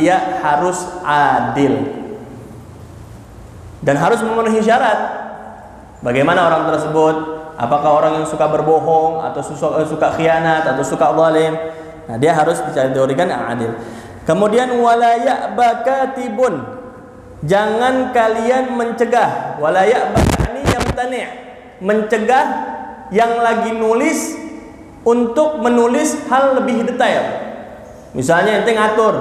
dia harus adil dan harus memenuhi syarat. Bagaimana orang tersebut? Apakah orang yang suka berbohong atau suka khianat atau suka zalim? Nah, dia harus dikategorikan adil. Kemudian wala ya'ba katibun. Jangan kalian mencegah. Wala ya'ba ini yamtani'. Mencegah yang lagi nulis untuk menulis hal lebih detail. Misalnya ente ngatur,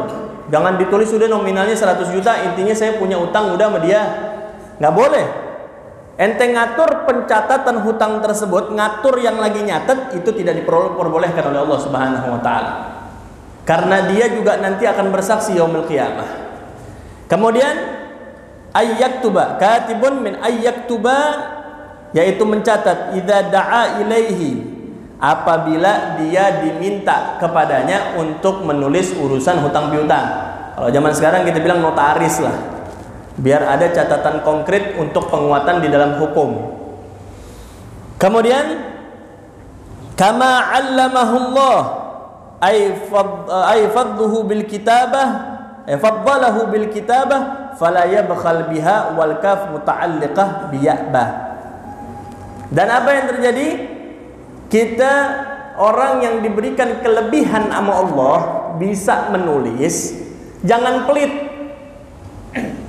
jangan ditulis sudah nominalnya 100 juta, intinya saya punya utang udah sama dia. Nggak boleh. Ente ngatur pencatatan hutang tersebut, ngatur yang lagi nyatet, itu tidak diperbolehkan oleh Allah Subhanahu wa taala. Karena dia juga nanti akan bersaksi yaumul qiyamah. Kemudian ayyaktuba, katibun min ayyaktuba, yaitu mencatat, idza da'a ilaihi, apabila dia diminta kepadanya untuk menulis urusan hutang piutang. Kalau zaman sekarang kita bilang notaris lah. Biar ada catatan konkret untuk penguatan di dalam hukum. Kemudian kama 'allamahullah ay fadduhu bil kitabah, faddalahu bil kitabah fala yabkhal biha wal kaf muta'alliqah bi ya'ba. Dan apa yang terjadi? Kita orang yang diberikan kelebihan sama Allah bisa menulis, jangan pelit.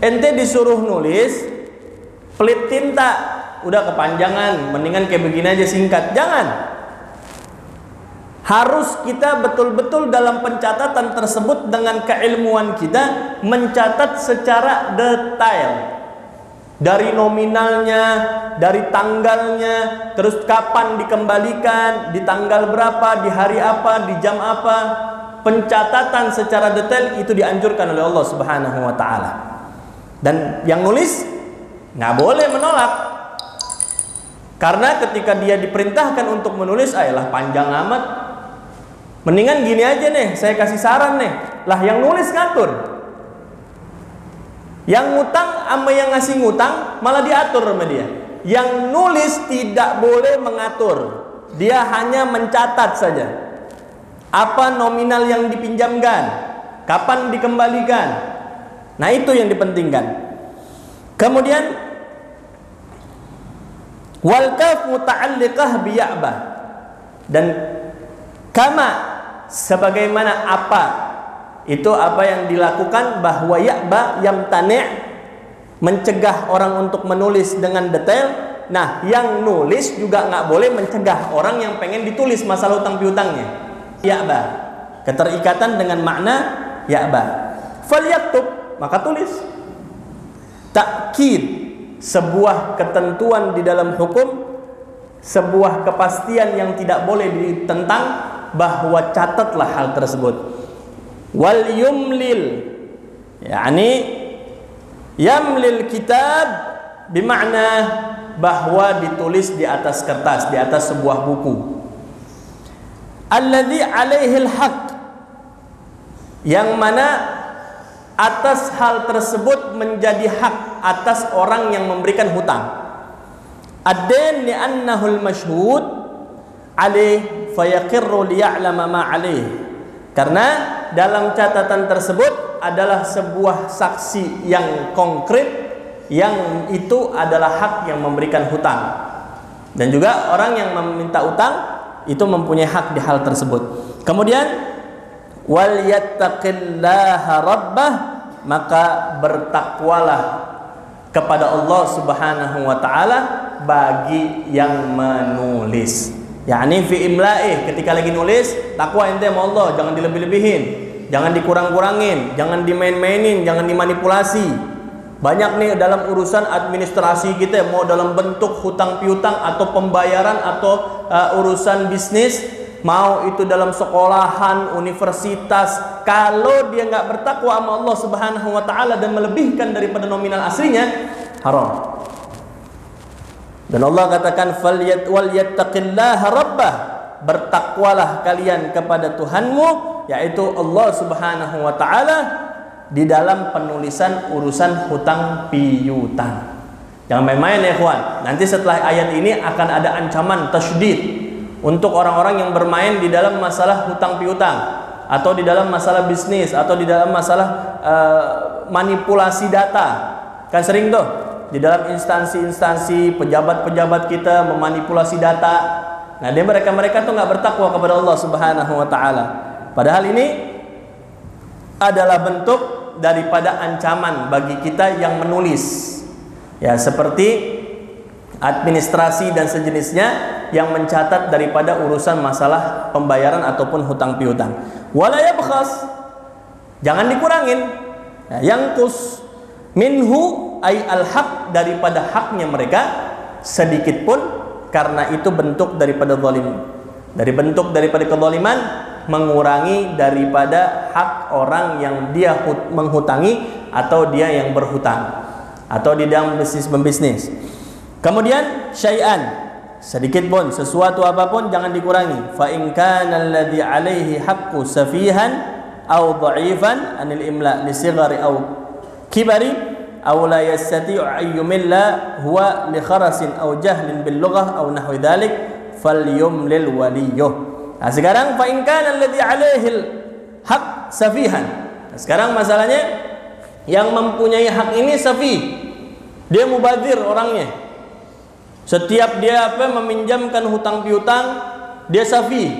Ente disuruh nulis, pelit tinta, udah kepanjangan, mendingan kayak begini aja singkat. Jangan. Harus kita betul-betul dalam pencatatan tersebut dengan keilmuan kita mencatat secara detail. Dari nominalnya, dari tanggalnya, terus kapan dikembalikan, di tanggal berapa, di hari apa, di jam apa. Pencatatan secara detail itu dianjurkan oleh Allah Subhanahu wa taala. Dan yang nulis nggak boleh menolak. Karena ketika dia diperintahkan untuk menulis, ayolah panjang amat. Mendingan gini aja nih, saya kasih saran nih. Lah yang nulis ngatur. Yang ngutang sama yang ngasih ngutang malah diatur sama dia. Yang nulis tidak boleh mengatur. Dia hanya mencatat saja. Apa nominal yang dipinjamkan, kapan dikembalikan. Nah, itu yang dipentingkan. Kemudian wal kaf muta'alliqah bi ya'ba. Dan kama, sebagaimana apa, itu apa yang dilakukan, bahwa ya'ba yamtani', mencegah orang untuk menulis dengan detail. Nah, yang nulis juga nggak boleh mencegah orang yang pengen ditulis masalah hutang piutangnya. Ya'ba, keterikatan dengan makna ya'ba. Falyaktub, maka tulis. Takkid, sebuah ketentuan di dalam hukum, sebuah kepastian yang tidak boleh ditentang, bahwa catatlah hal tersebut. Wal yumlil, yakni yamlil kitab, bermakna bahwa ditulis di atas kertas, di atas sebuah buku. Alladzi alaihil haq, yang mana atas hal tersebut menjadi hak atas orang yang memberikan hutang. Ad-dain li'annahu al-mashhud alaih fayaqirru liya'lama ma alaih. Karena dalam catatan tersebut adalah sebuah saksi yang konkret, yang itu adalah hak yang memberikan hutang. Dan juga orang yang meminta utang itu mempunyai hak di hal tersebut. Kemudian wal yattaqillaha rabbah, maka bertakwalah kepada Allah Subhanahu wa taala bagi yang menulis. Yakni fi imla'ih, ketika lagi nulis, takwa ente sama Allah, jangan dilebih-lebihin, jangan dikurang-kurangin, jangan dimain-mainin, jangan dimanipulasi. Banyak nih dalam urusan administrasi kita, mau dalam bentuk hutang piutang atau pembayaran atau urusan bisnis, mau itu dalam sekolahan, universitas, kalau dia nggak bertakwa sama Allah Subhanahu wa taala dan melebihkan daripada nominal aslinya, haram. Dan Allah katakan wal yattaqillaha rabbah, bertakwalah kalian kepada Tuhanmu, yaitu Allah Subhanahu wa taala, di dalam penulisan urusan hutang piutang. Jangan main-main ya ikhwan. Nanti setelah ayat ini akan ada ancaman tasydid untuk orang-orang yang bermain di dalam masalah hutang piutang. atau di dalam masalah bisnis, atau di dalam masalah manipulasi data. Kan sering tuh di dalam instansi-instansi pejabat-pejabat kita memanipulasi data. Nah, mereka tuh nggak bertakwa kepada Allah Subhanahu wa taala. Padahal ini adalah bentuk daripada ancaman bagi kita yang menulis. Ya, seperti administrasi dan sejenisnya yang mencatat daripada urusan masalah pembayaran ataupun hutang piutang. Wala yabkhas, jangan dikurangin. Ya, yangkus minhu ay al-haq, daripada haknya mereka sedikit pun, karena itu bentuk daripada zalim. Dari bentuk daripada kezaliman, mengurangi daripada hak orang yang dia menghutangi atau dia yang berhutang atau di dalam bisnis. Kemudian syai'an, sedikit pun, sesuatu apapun jangan dikurangi. Fa in kana alladhi alaihi haqqu safihan aw dha'ifan anil imla li sighari aw kibari aw la yastati'u an yumilla huwa li kharasin aw jahlin bil lughah aw nahwi dhalik falyumlil waliyuh. Nah, sekarang fa in kana alladhi alaihi haq safihan. Nah, sekarang masalahnya yang mempunyai hak ini safi. Dia mubadzir orangnya. Setiap dia meminjamkan hutang piutang, dia safi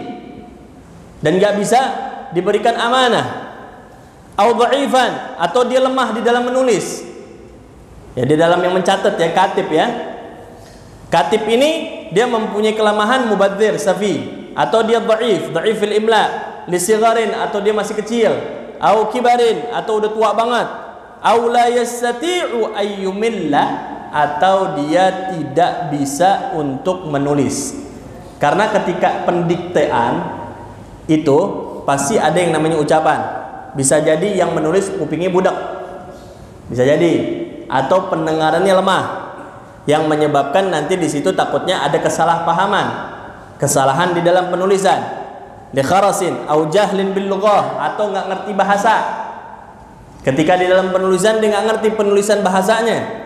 dan nggak bisa diberikan amanah. Au dhaifan, atau dia lemah di dalam menulis. Ya, di dalam yang mencatat, ya, katib, ya. Katib ini dia mempunyai kelemahan, mubadzir, safi, atau dia dhaifil imla, lisigharin, atau dia masih kecil, au kibarin, atau udah tua banget, au la yastati'u ayyumilla, atau dia tidak bisa untuk menulis. Karena ketika pendiktean itu pasti ada yang namanya ucapan. Bisa jadi yang menulis kupingnya budak, bisa jadi, atau pendengarannya lemah, yang menyebabkan nanti di situ takutnya ada kesalahpahaman, kesalahan di dalam penulisan, li kharasin au jahlin bil lughah, atau nggak ngerti bahasa. Ketika di dalam penulisan dia nggak ngerti penulisan bahasanya,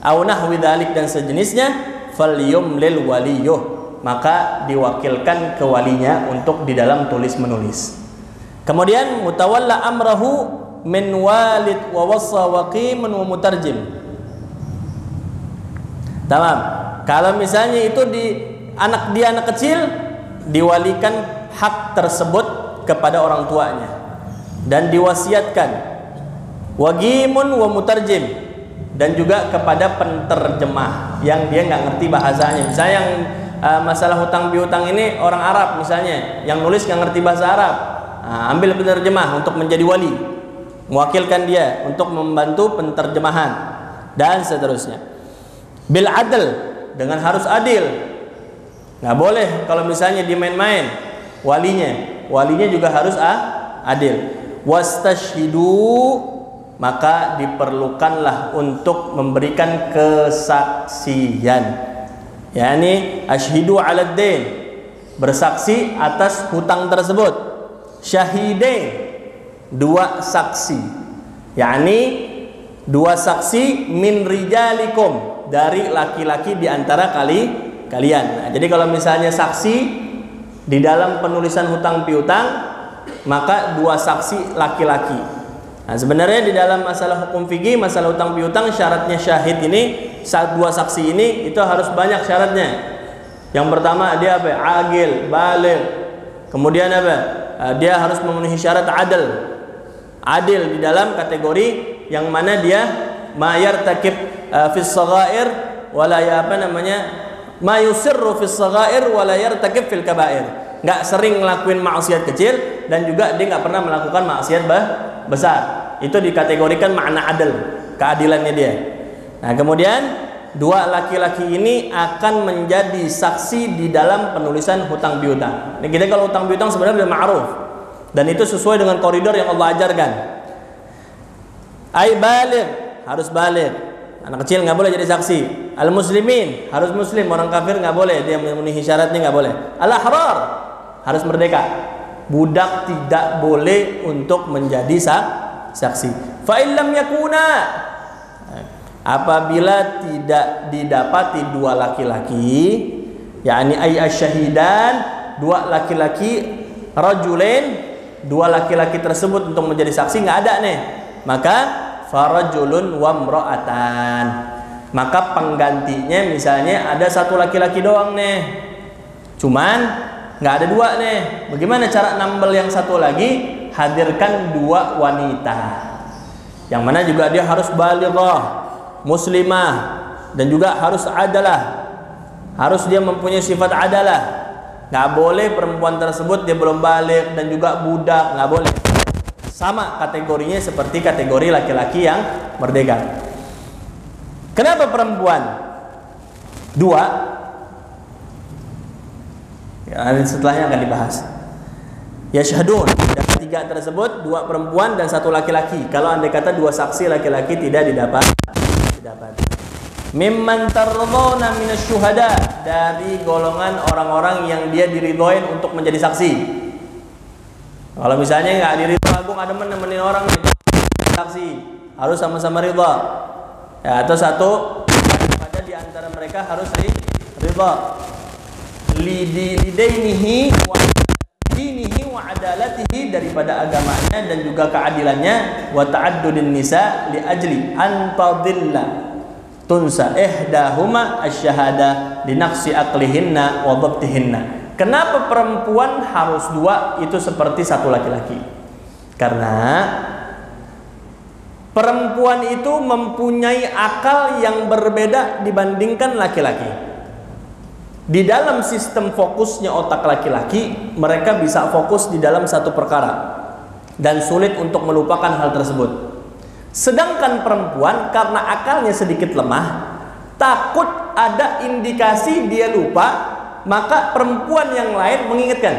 au nahwi dzalik dan sejenisnya, falyumlil waliyuh, maka diwakilkan ke walinya untuk di dalam tulis menulis. Kemudian mutawalla amrahu min walid wa wassa wa qimun wa mutarjim. Tamam. Kalau misalnya itu anak kecil, diwalikan hak tersebut kepada orang tuanya dan diwasiatkan wagimun wa mutarjim, dan juga kepada penterjemah yang dia nggak ngerti bahasanya. Misalnya yang masalah hutang piutang ini orang Arab misalnya, yang nulis nggak ngerti bahasa Arab, ambil penterjemah untuk menjadi wali, mewakilkan dia untuk membantu penterjemahan dan seterusnya. Bil adl, dengan harus adil, nggak boleh kalau misalnya dimain-main. Walinya juga harus adil. Wastashhidu, maka diperlukanlah untuk memberikan kesaksian, yakni asyhidu 'alad dain, bersaksi atas hutang tersebut. Syahidain, dua saksi, yakni dua saksi min rijalikum, dari laki-laki di antara kalian. Nah, jadi kalau misalnya saksi di dalam penulisan hutang piutang, maka dua saksi laki-laki. Nah, sebenarnya di dalam masalah hukum fikih, masalah hutang piutang, syaratnya syahid ini, dua saksi ini itu harus banyak syaratnya. Yang pertama dia apa? Agil, baligh. Kemudian apa? Dia harus memenuhi syarat adil di dalam kategori yang mana dia mayar takib fis saghair wala ma yusirru fis saghair wala yartakib fil kabair. Nggak sering ngelakuin maksiat kecil dan juga dia nggak pernah melakukan maksiat besar. Itu dikategorikan makna adil, keadilannya dia. Nah, kemudian dua laki-laki ini akan menjadi saksi di dalam penulisan hutang piutang. Nah, kita kalau hutang piutang sebenarnya sudah ma'ruf, dan itu sesuai dengan koridor yang Allah ajarkan. Ai baligh, harus baligh. Anak kecil nggak boleh jadi saksi. Al muslimin, harus muslim. Orang kafir nggak boleh, dia memenuhi syaratnya nggak boleh. Al ahrar, harus merdeka. Budak tidak boleh untuk menjadi saksi. Fa illam yakuna, apabila tidak didapati dua laki-laki, yakni ay asyahidan, dua laki-laki, rajulain, dua laki-laki tersebut untuk menjadi saksi nggak ada nih, maka farajulun wa imra'atan, maka penggantinya misalnya ada satu laki-laki doang nih, cuman nggak ada dua nih. Bagaimana cara nambel yang satu lagi? Hadirkan dua wanita, yang mana juga dia harus balighah, muslimah, dan juga harus adalah, harus dia mempunyai sifat adalah. Nggak boleh perempuan tersebut dia belum balik dan juga budak, nggak boleh. Sama kategorinya seperti kategori laki-laki yang merdeka. Kenapa perempuan? Dua. Ya, setelahnya akan dibahas. Yashhadun, dan tiga tersebut dua perempuan dan satu laki-laki. Kalau andai kata dua saksi laki-laki tidak didapat. Mimman tardhawna minasyuhada, dari golongan orang-orang yang dia diridhoin untuk menjadi saksi. Kalau misalnya nggak diridho, aku nggak demen nemenin orang nih, saksi harus sama-sama ridha. Ya, atau satu pada di antara mereka harus ridha. Lidainihi wa dinihi wa adalatihi, daripada agamanya dan juga keadilannya, wa ta'addudin nisa li ajli an tadilla tunsa ihdahuma asyhada li naqsi aqlihinna wa dhabtihinna. Kenapa perempuan harus dua itu seperti satu laki-laki? Karena perempuan itu mempunyai akal yang berbeda dibandingkan laki-laki. Di dalam sistem fokusnya otak laki-laki, mereka bisa fokus di dalam satu perkara dan sulit untuk melupakan hal tersebut. Sedangkan perempuan karena akalnya sedikit lemah, takut ada indikasi dia lupa, maka perempuan yang lain mengingatkan.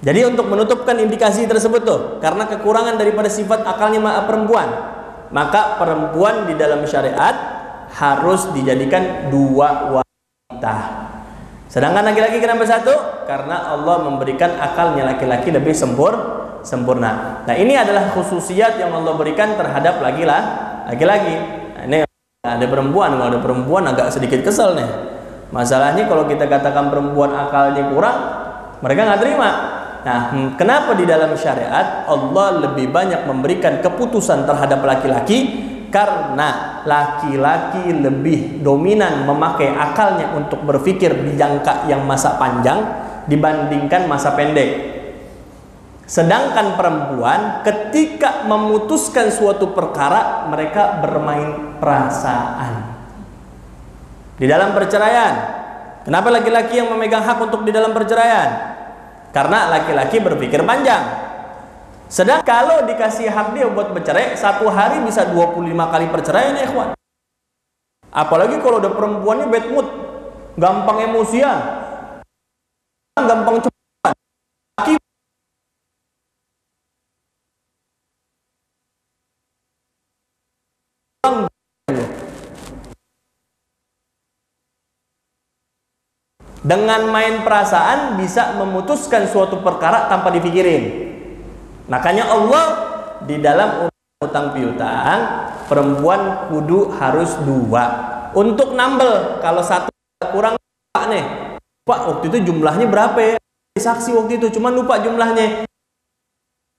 Jadi untuk menutupkan indikasi tersebut tuh, karena kekurangan daripada sifat akalnya perempuan, maka perempuan di dalam syariat harus dijadikan dua wanita. Sedangkan laki-laki kenapa satu? Karena Allah memberikan akalnya laki-laki lebih sempurna. Nah, ini adalah khususiat yang Allah berikan terhadap laki-laki. Nah, ini ada perempuan, kalau ada perempuan agak sedikit kesel nih. Masalahnya kalau kita katakan perempuan akalnya kurang, mereka nggak terima. Nah, kenapa di dalam syariat Allah lebih banyak memberikan keputusan terhadap laki-laki? Karena laki-laki lebih dominan memakai akalnya untuk berpikir di jangka yang masa panjang dibandingkan masa pendek. Sedangkan perempuan ketika memutuskan suatu perkara, mereka bermain perasaan. Di dalam perceraian, kenapa laki-laki yang memegang hak untuk di dalam perceraian? Karena laki-laki berpikir panjang. Sedang kalau dikasih hak dia buat bercerai, satu hari bisa 25 kali perceraian ya ikhwan. Apalagi kalau udah perempuannya bad mood, gampang emosian, gampang cepat. Dengan main perasaan bisa memutuskan suatu perkara tanpa dipikirin. Makanya Allah di dalam utang piutang, perempuan kudu harus dua untuk nambel. Kalau satu kurang, Pak nih, Pak waktu itu jumlahnya berapa ya? Saksi waktu itu cuma lupa jumlahnya.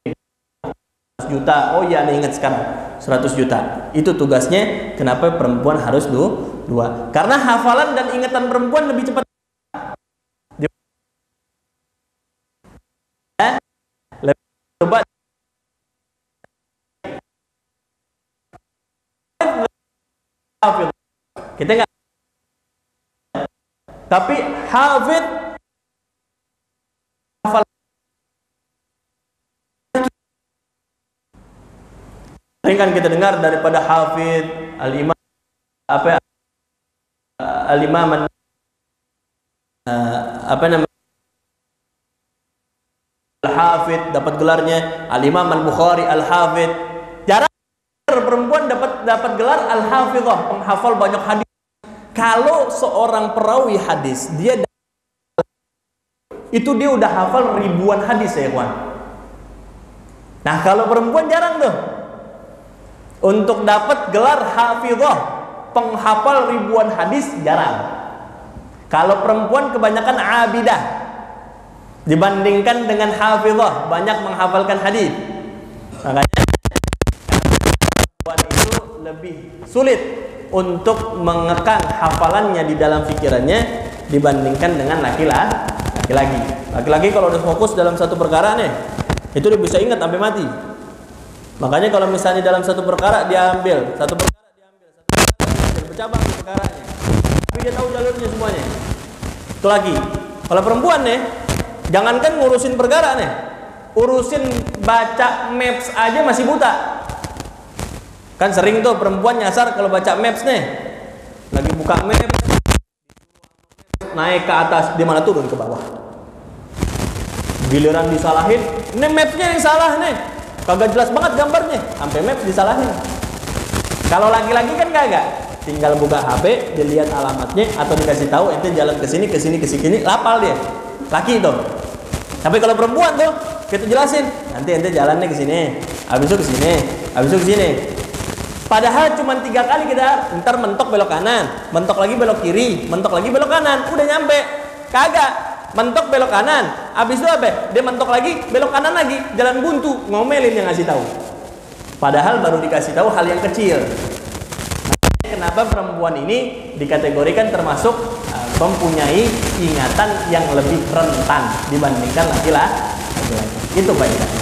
100 juta. Oh iya, nih ingat sekarang 100 juta. Itu tugasnya. Kenapa perempuan harus dua? Karena hafalan dan ingatan perempuan lebih cepat. Coba kita nggak, tapi hafid hafal. Sering kan kita dengar daripada hafid al-imam al-imam namanya Al-Hafidh, dapat gelarnya Al-Imam Al-Bukhari Al-Hafidh. Jarang perempuan dapat gelar Al-Hafidhah, penghafal banyak hadis. Kalau seorang perawi hadis, dia udah hafal ribuan hadis ya kawan. Nah, kalau perempuan jarang tuh untuk dapat gelar Hafidhah, penghafal ribuan hadis, jarang. Kalau perempuan kebanyakan abidah. dibandingkan dengan hafizah, banyak menghafalkan hadis. Makanya perempuan itu lebih sulit untuk mengekang hafalannya di dalam pikirannya dibandingkan dengan laki-laki. Laki-laki kalau udah fokus dalam satu perkara nih, itu dia bisa ingat sampai mati. Makanya kalau misalnya dalam satu perkara dia ambil, satu perkara dia ambil, bercabang di perkaranya, tapi dia tahu jalurnya semuanya. Itu lagi. Kalau perempuan nih, jangankan ngurusin perkara nih, urusin baca maps aja masih buta. Kan sering tuh perempuan nyasar kalau baca maps nih, lagi buka maps, naik ke atas, di mana turun ke bawah. Giliran disalahin, ini mapsnya yang salah nih, kagak jelas banget gambarnya, sampai maps disalahin. Kalau laki-laki kan kagak, tinggal buka HP, dilihat alamatnya atau dikasih tahu ente jalan ke sini, ke sini, ke sini, lapal dia. Laki itu. Tapi kalau perempuan tuh kita jelasin, nanti ente jalannya ke sini, habis itu ke sini, habis itu ke sini. Padahal cuma 3 kali kita, ntar mentok belok kanan, mentok lagi belok kiri, mentok lagi belok kanan, udah nyampe. Kagak, mentok belok kanan, habis itu apa? Dia mentok lagi, belok kanan lagi, jalan buntu, ngomelin yang ngasih tahu. Padahal baru dikasih tahu hal yang kecil. Kenapa perempuan ini dikategorikan termasuk mempunyai ingatan yang lebih rentan dibandingkan laki-laki. Itu faedahnya.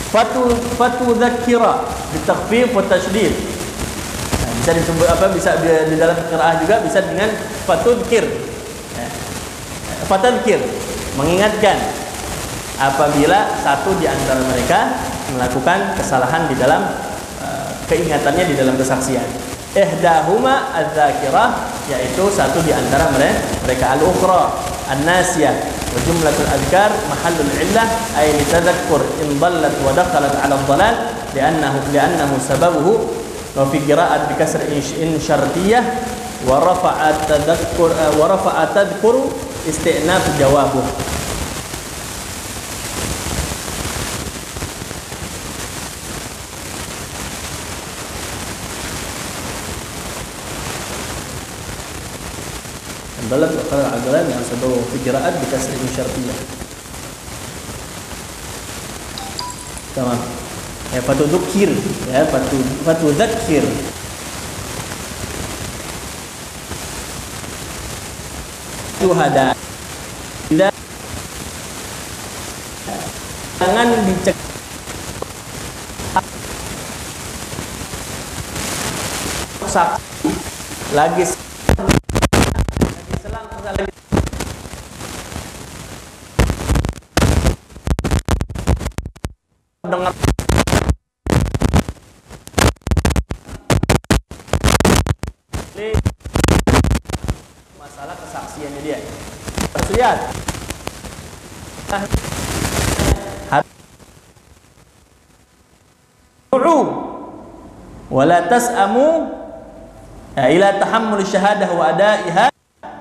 Fatu dzakira bitakhfif wa tasydid. Nah, bisa disebut apa? Bisa di dalam qiraah juga bisa dengan fatudzkir. Fatadzkir, mengingatkan apabila satu di antara mereka melakukan kesalahan di dalam keingatannya di dalam kesaksian. Ihdahuma adzakirah, yaitu satu di antara mereka al-ukhra an-nasiyah. Wa jumlatul adhkar mahallul illah ay litadhakkur in dhallat wa dakhalat 'ala ad-dhalal li'annahu sababuhu wa fi qira'at bi kasr in syartiyah wa rafa'at tadhkuru istinaf jawabuh. Dalam adalah yang sebuah fikiraan dikasih syartiyah. Sama. Ya fatudzkir, ya fatudzkir. Tuhada. Tidak. Jangan dicek. Lagi dengar masalah kesaksiannya dia. Harus lihat. Wala tas'amu ila tahammul syahadah wa adaiha,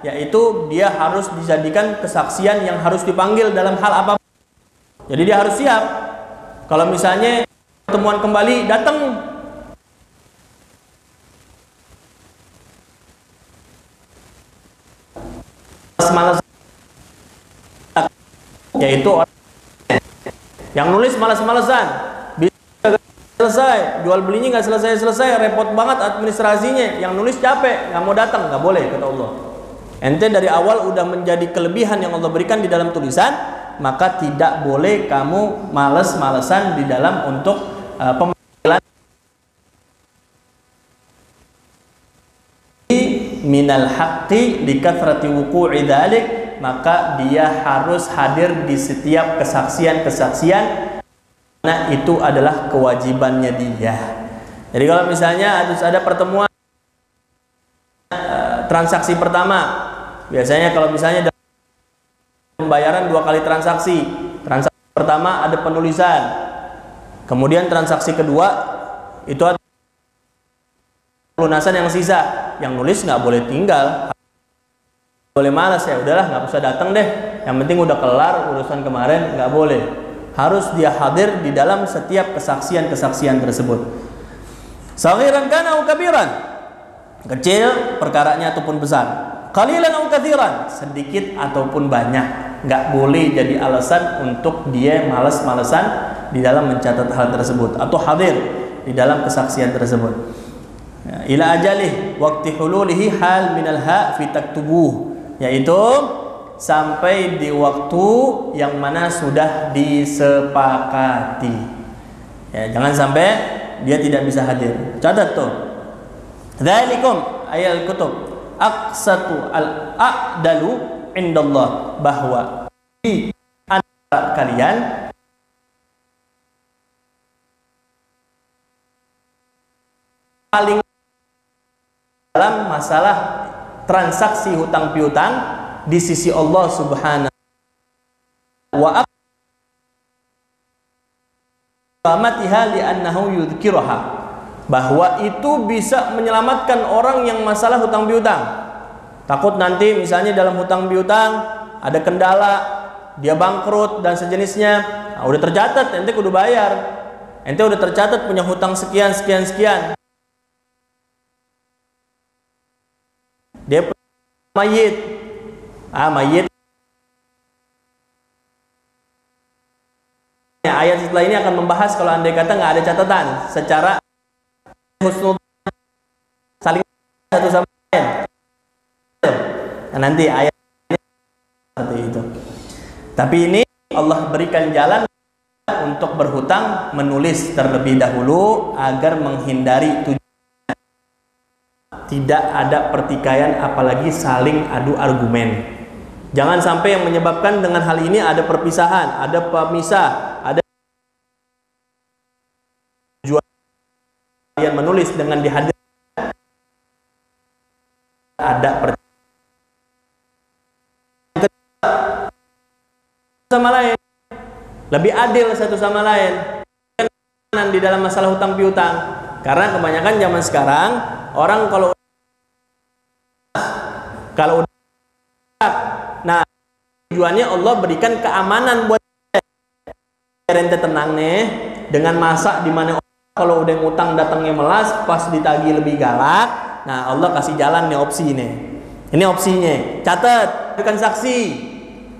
yaitu dia harus dijadikan kesaksian yang harus dipanggil dalam hal apa. Jadi dia harus siap. Kalau misalnya pertemuan kembali datang, malas, yaitu orang yang nulis malas-malesan, bisa selesai, jual belinya nggak selesai, repot banget administrasinya, yang nulis capek, nggak mau datang, nggak boleh kata Allah. Ente dari awal udah menjadi kelebihan yang Allah berikan di dalam tulisan, maka tidak boleh kamu males-malesan di dalam untuk pemanggilan minal haqqi li kathrati wuqu'i dzalik, maka dia harus hadir di setiap kesaksian-kesaksian, karena itu adalah kewajibannya dia. Jadi kalau misalnya harus ada pertemuan transaksi pertama, biasanya kalau misalnya pembayaran 2 kali transaksi. Transaksi pertama ada penulisan, kemudian transaksi kedua itu ada pelunasan yang sisa. Yang nulis nggak boleh tinggal, boleh malas, ya udahlah nggak usah datang deh, yang penting udah kelar urusan kemarin, nggak boleh. Harus dia hadir di dalam setiap kesaksian-kesaksian tersebut. Saghiran kana au kabiran, kecil perkaranya ataupun besar. Qalilan au katsiran, sedikit ataupun banyak. nggak boleh jadi alasan untuk dia malas-malesan di dalam mencatat hal tersebut atau hadir di dalam kesaksian tersebut. Ila ajalih waqti hululihi hal minal ha fi taktubuh, yaitu sampai di waktu yang mana sudah disepakati. Ya, jangan sampai dia tidak bisa hadir. Catat tuh. Dzalikum ayal kutub aqsatu al-a'dalu indallah, bahwa di antara kalian paling dalam masalah transaksi hutang piutang di sisi Allah Subhanahu wa ta'ala li'annahu yudhkiruha, bahwa itu bisa menyelamatkan orang yang masalah hutang piutang. Takut nanti misalnya dalam hutang piutang ada kendala, dia bangkrut dan sejenisnya. Nah, udah tercatat, ente kudu bayar. Ente udah tercatat punya hutang sekian sekian sekian. Dia mayit. Mayit. Ayat setelah ini akan membahas kalau andai kata nggak ada catatan secara husnul saling satu sama lain. Nah, nanti ayat ini seperti itu. Tapi ini Allah berikan jalan untuk berhutang menulis terlebih dahulu agar menghindari tujuan. Tidak ada pertikaian apalagi saling adu argumen. Jangan sampai yang menyebabkan dengan hal ini ada perpisahan, ada pemisah, ada tujuan yang menulis dengan dihadirkan ada pertikaian sama lain, lebih adil satu sama lain di dalam masalah hutang piutang. Karena kebanyakan zaman sekarang orang kalau nah tujuannya Allah berikan keamanan buat ente tenang nih dengan masa di mana kalau udah ngutang datangnya melas pas ditagih lebih galak. Nah Allah kasih jalan nih opsi nih. Ini opsinya, catat bukan saksi.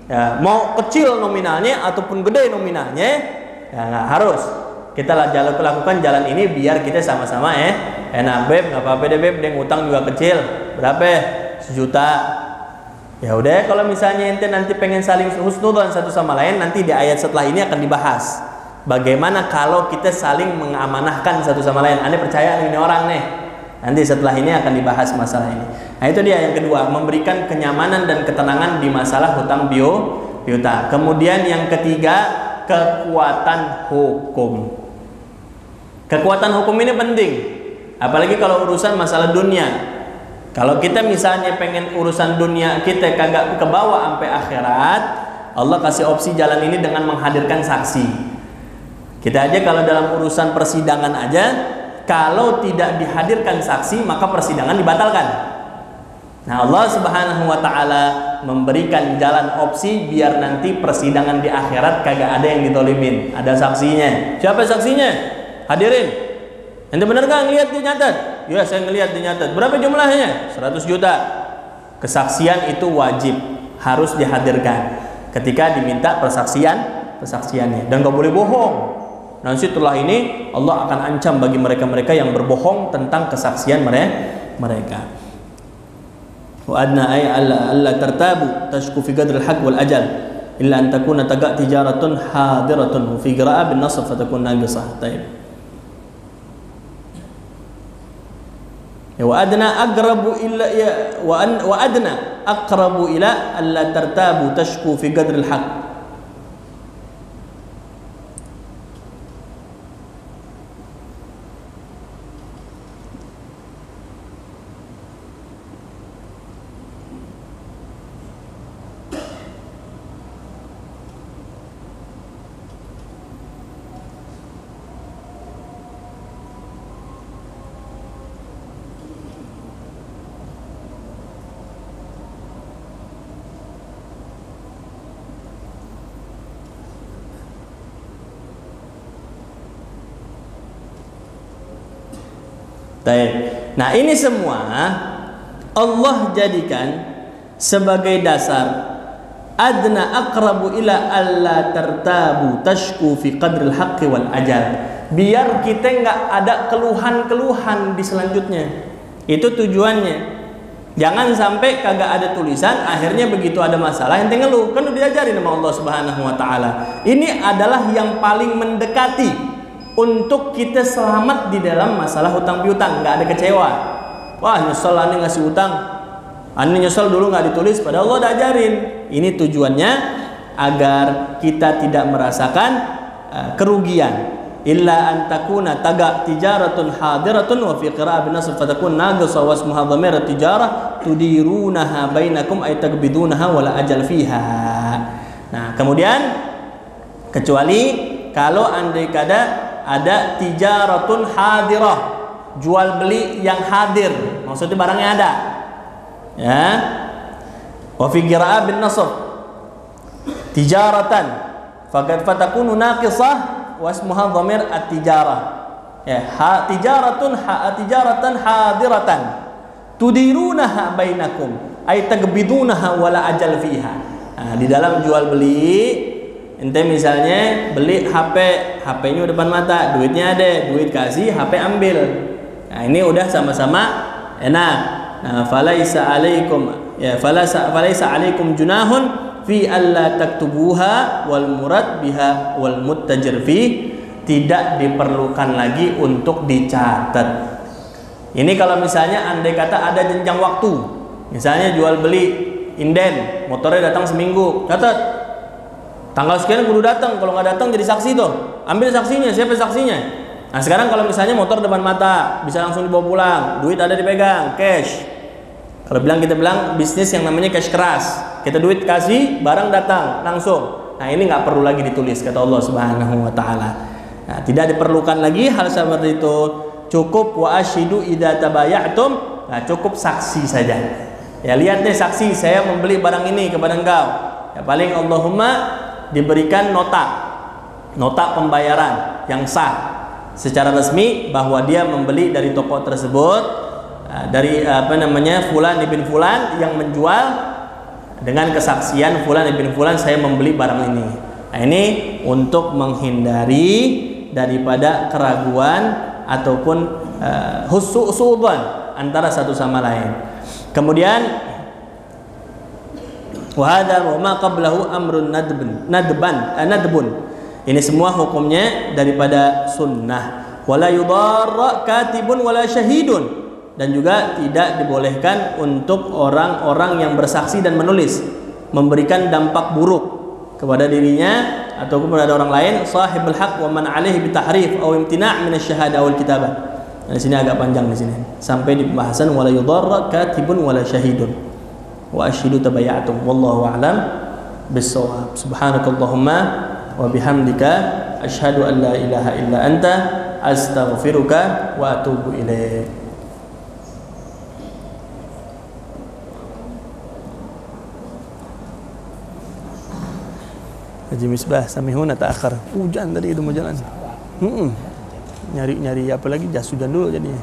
Ya, mau kecil nominalnya ataupun gede nominalnya, ya nggak harus. Kita lakukan jalan ini biar kita sama-sama enak beb, nggak apa-apa deh beb, dia ngutang juga kecil, berapa? 1 juta. Ya udah, kalau misalnya ente nanti pengen saling husnudzon satu sama lain, nanti di ayat setelah ini akan dibahas bagaimana kalau kita saling mengamanahkan satu sama lain. Anda percaya ini orang nih, nanti setelah ini akan dibahas masalah ini. Nah itu dia yang kedua, memberikan kenyamanan dan ketenangan di masalah hutang piutang. Kemudian yang ketiga, kekuatan hukum. Kekuatan hukum ini penting, apalagi kalau urusan masalah dunia. Kalau kita misalnya pengen urusan dunia kita kagak kebawa sampai akhirat, Allah kasih opsi jalan ini dengan menghadirkan saksi. Kita aja kalau dalam urusan persidangan aja, kalau tidak dihadirkan saksi maka persidangan dibatalkan. Nah Allah Subhanahu wa ta'ala memberikan jalan opsi biar nanti persidangan di akhirat kagak ada yang ditolimin, ada saksinya. Siapa saksinya? Hadirin. Ente bener gak ngeliat dia nyatet? Ya saya ngeliat dia nyatet. Berapa jumlahnya? 100 juta. Kesaksian itu wajib, harus dihadirkan ketika diminta persaksiannya, dan gak boleh bohong. Nanti setelah ini Allah akan ancam bagi mereka-mereka yang berbohong tentang kesaksian mereka. Wa adna ay alla tartabu tashku fi qadri al-haqq wal ajal illa an takuna tijaratun hadiratun fi qira'a bin nasr fatakun naqisah. Baik. Wa adna aqrabu illa wa adna aqrabu ila alla tartabu tashku fi qadri al-haqq. Nah ini semua Allah jadikan sebagai dasar adna aqrabu ila alla tartabu tashku fi qadril haqqi wal ajal. Biar kita nggak ada keluhan-keluhan di selanjutnya. Itu tujuannya. Jangan sampai kagak ada tulisan, akhirnya begitu ada masalah ente ngeluh. Kan udah diajarin sama Allah Subhanahu wa taala. Ini adalah yang paling mendekati untuk kita selamat di dalam masalah hutang piutang, nggak ada kecewa. Wah, nyesel ane ngasih hutang. Ane nyesel dulu nggak ditulis, padahal Allah udah ajarin. Ini tujuannya agar kita tidak merasakan kerugian. Illa an takuna taga tijaratun hadiratun wa fi qira'ah bin nasb fatakun naqisa wa ismuha dhamir tijarah tudirunaha bainakum ay taqbidunaha wa la ajal fiha. Nah, kemudian kecuali kalau andai kada ada tijaratun hadirah, jual beli yang hadir, maksudnya barangnya ada. Ya. Wa fi qira'ah bin nasb tijaratan faqad fatakunu naqisah wasmuha dhamir at-tijarah. Ya, tijaratan hadiratan tudirunaha bainakum ay taqbidunaha wala ajal fiha. Nah, di dalam jual beli ente misalnya beli HP-nya depan mata, duitnya ada, duit kasih, HP ambil. Nah, ini udah sama-sama enak. Nah, falaisa alaikum junahun fi alla taktubuha wal murad biha wal muttajir fi, tidak diperlukan lagi untuk dicatat. Ini kalau misalnya andai kata ada jenjang waktu, misalnya jual beli inden, motornya datang seminggu, catat tanggal sekian kudu datang, kalau nggak datang jadi saksi tuh, ambil saksinya, siapa saksinya. Nah sekarang kalau misalnya motor depan mata bisa langsung dibawa pulang, duit ada dipegang, cash. Kalau kita bilang bisnis yang namanya cash keras, kita duit kasih, barang datang langsung. Nah ini nggak perlu lagi ditulis kata Allah Subhanahu wa taala. Nah, tidak diperlukan lagi hal seperti itu. Cukup wa ashidu idza tabayatum. Nah, cukup saksi saja. Ya lihat deh saksi, saya membeli barang ini kepada engkau. Ya paling Allahumma diberikan nota pembayaran yang sah secara resmi bahwa dia membeli dari toko tersebut. Dari Fulan ibn Fulan yang menjual, dengan kesaksian Fulan ibn Fulan saya membeli barang ini. Nah ini untuk menghindari daripada keraguan ataupun hussu'udzon antara satu sama lain. Kemudian wa hadza wa ma qablahu amrun nadbun. Ini semua hukumnya daripada sunnah. Wala yudarra katibun wala syahidun. Dan juga tidak dibolehkan untuk orang-orang yang bersaksi dan menulis memberikan dampak buruk kepada dirinya ataupun kepada orang lain. Sahibul haq wa man alaihi bitahrif aw imtina' min asy-syahadah wal kitabah. Nah, di sini agak panjang di sini sampai di pembahasan wala yudarra katibun wala syahidun wa asyhadu tabayatum wallahu a'lam bis-shawab. Subhanakallahumma wa bihamdika asyhadu an la ilaha illa anta astaghfiruka wa atubu ilaik. Haji Misbah samihuna ta'akhir. Hujan tadi itu mau jalan. Nyari apa lagi jas hujan dulu jadinya.